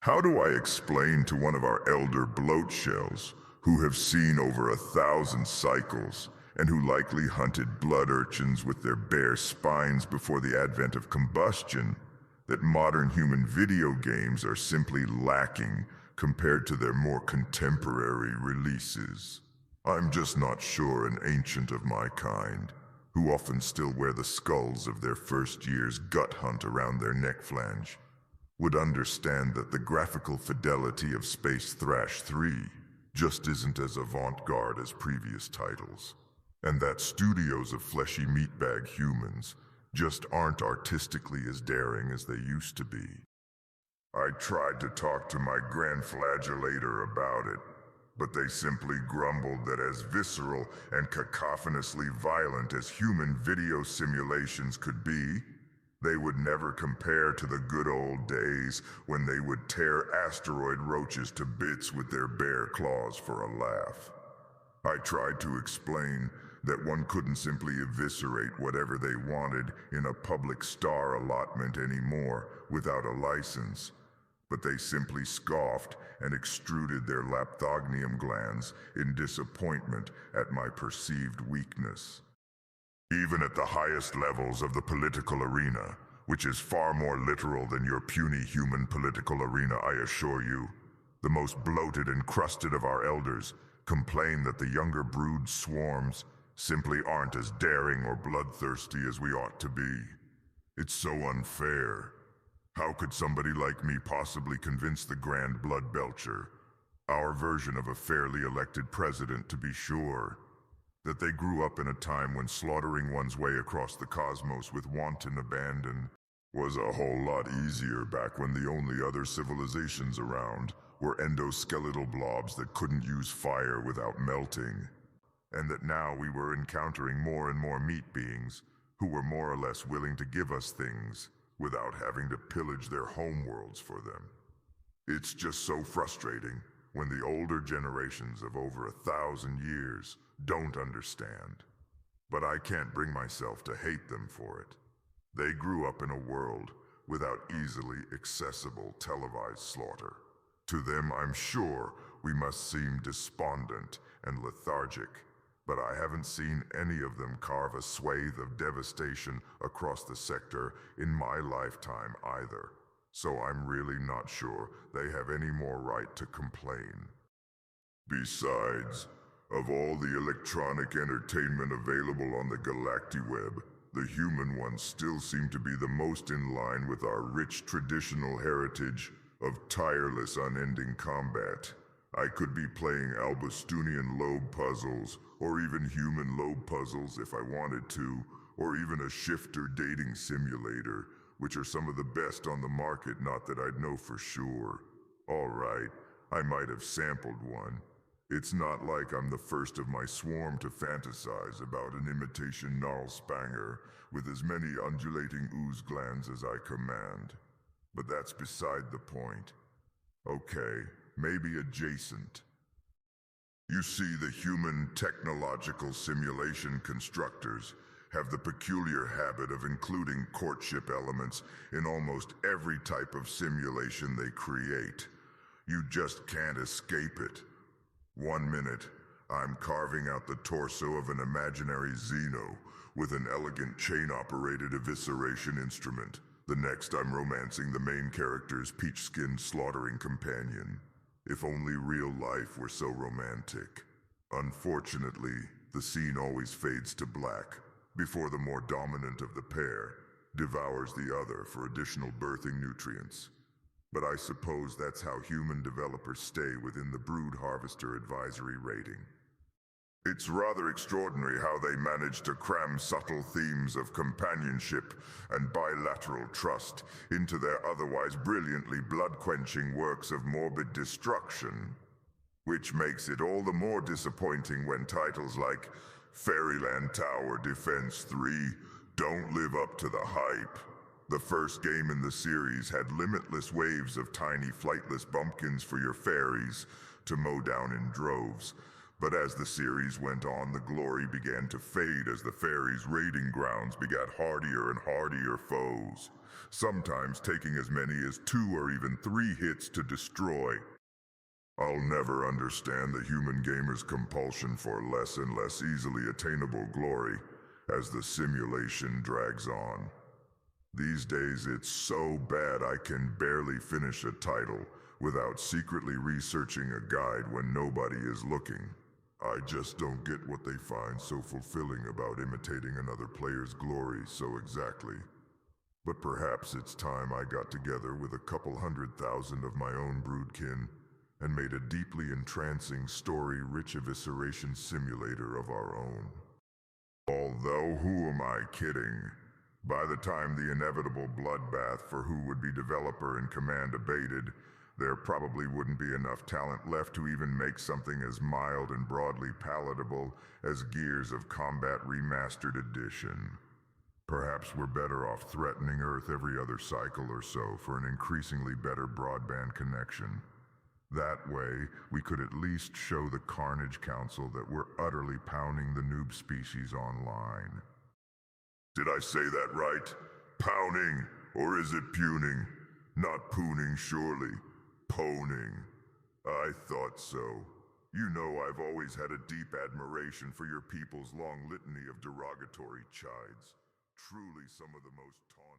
How do I explain to one of our elder bloat shells, who have seen over 1,000 cycles, and who likely hunted blood urchins with their bare spines before the advent of combustion, that modern human video games are simply lacking compared to their more contemporary releases? I'm just not sure an ancient of my kind, who often still wear the skulls of their first year's gut hunt around their neck flange, would understand that the graphical fidelity of Space Thrash 3 just isn't as avant-garde as previous titles, and that studios of fleshy meatbag humans just aren't artistically as daring as they used to be. I tried to talk to my Grand Flagellator about it, but they simply grumbled that as visceral and cacophonously violent as human video simulations could be, they would never compare to the good old days when they would tear asteroid roaches to bits with their bare claws for a laugh. I tried to explain that one couldn't simply eviscerate whatever they wanted in a public star allotment anymore without a license, but they simply scoffed and extruded their lapthognium glands in disappointment at my perceived weakness. Even at the highest levels of the political arena, which is far more literal than your puny human political arena, I assure you, the most bloated and crusted of our elders complain that the younger brood swarms simply aren't as daring or bloodthirsty as we ought to be. It's so unfair. How could somebody like me possibly convince the Grand Blood Belcher, our version of a fairly elected president to be sure, that they grew up in a time when slaughtering one's way across the cosmos with wanton abandon was a whole lot easier back when the only other civilizations around were endoskeletal blobs that couldn't use fire without melting, and that now we were encountering more and more meat beings who were more or less willing to give us things without having to pillage their homeworlds for them. It's just so frustrating when the older generations of over 1,000 years don't understand. But I can't bring myself to hate them for it. They grew up in a world without easily accessible televised slaughter. To them, I'm sure, we must seem despondent and lethargic, but I haven't seen any of them carve a swathe of devastation across the sector in my lifetime either. So I'm really not sure they have any more right to complain. Besides, of all the electronic entertainment available on the GalactiWeb, the human ones still seem to be the most in line with our rich traditional heritage of tireless unending combat. I could be playing Albustunian lobe puzzles, or even human lobe puzzles if I wanted to, or even a shifter dating simulator, which are some of the best on the market, not that I'd know for sure. Alright, I might have sampled one. It's not like I'm the first of my swarm to fantasize about an imitation gnarlspanger with as many undulating ooze glands as I command. But that's beside the point. Okay, maybe adjacent. You see, the human technological simulation constructors have the peculiar habit of including courtship elements in almost every type of simulation they create. You just can't escape it. One minute, I'm carving out the torso of an imaginary Xeno with an elegant chain-operated evisceration instrument. The next, I'm romancing the main character's peach-skinned slaughtering companion. If only real life were so romantic. Unfortunately, the scene always fades to black before the more dominant of the pair devours the other for additional birthing nutrients. But I suppose that's how human developers stay within the Brood Harvester advisory rating. It's rather extraordinary how they manage to cram subtle themes of companionship and bilateral trust into their otherwise brilliantly blood-quenching works of morbid destruction. Which makes it all the more disappointing when titles like Fairyland Tower Defense 3 don't live up to the hype. The first game in the series had limitless waves of tiny flightless bumpkins for your fairies to mow down in droves, But as the series went on, the glory began to fade as the fairies' raiding grounds begat hardier and hardier foes, sometimes taking as many as 2 or even 3 hits to destroy. I'll never understand the human gamer's compulsion for less and less easily attainable glory as the simulation drags on. These days it's so bad I can barely finish a title without secretly researching a guide when nobody is looking. I just don't get what they find so fulfilling about imitating another player's glory so exactly. But perhaps it's time I got together with a couple 100,000 of my own broodkin and made a deeply entrancing story-rich evisceration simulator of our own. Although who am I kidding? By the time the inevitable bloodbath for who would be developer in command abated, there probably wouldn't be enough talent left to even make something as mild and broadly palatable as Gears of Combat Remastered Edition. Perhaps we're better off threatening Earth every other cycle or so for an increasingly better broadband connection. That way, we could at least show the Carnage Council that we're utterly pounding the noob species online. Did I say that right? Pounding, or is it puning? Not pooning, surely. Poning. I thought so. You know I've always had a deep admiration for your people's long litany of derogatory chides. Truly some of the most taunting.